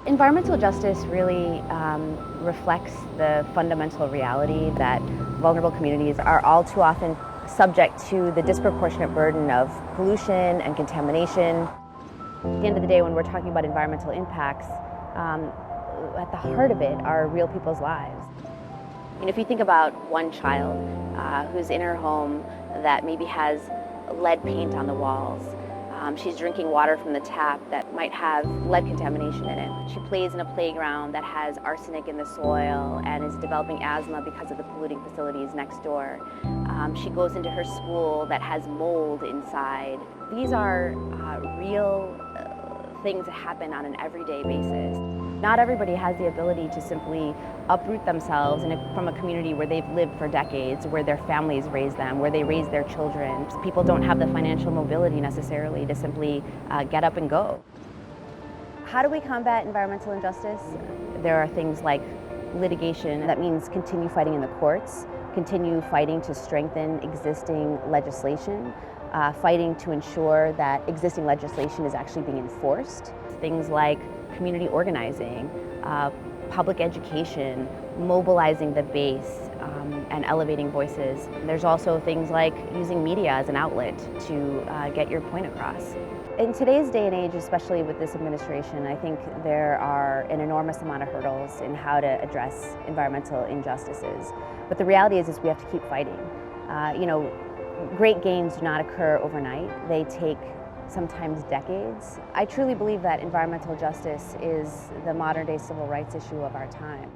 Environmental justice really reflects the fundamental reality that vulnerable communities are all too often subject to the disproportionate burden of pollution and contamination. At the end of the day, when we're talking about environmental impacts, at the heart of it are real people's lives. And if you think about one child who's in her home that maybe has lead paint on the walls, she's drinking water from the tap that might have lead contamination in it. She plays in a playground that has arsenic in the soil and is developing asthma because of the polluting facilities next door. She goes into her school that has mold inside. These are real things that happen on an everyday basis. Not everybody has the ability to simply uproot themselves from a community where they've lived for decades, where their families raise them, where they raise their children. People don't have the financial mobility necessarily to simply get up and go. How do we combat environmental injustice? There are things like litigation. That means continue fighting in the courts, continue fighting to strengthen existing legislation, fighting to ensure that existing legislation is actually being enforced. Things like community organizing, public education, mobilizing the base, and elevating voices. There's also things like using media as an outlet to get your point across. In today's day and age, especially with this administration, I think there are an enormous amount of hurdles in how to address environmental injustices. But the reality is we have to keep fighting. Great gains do not occur overnight. They take sometimes decades. I truly believe that environmental justice is the modern-day civil rights issue of our time.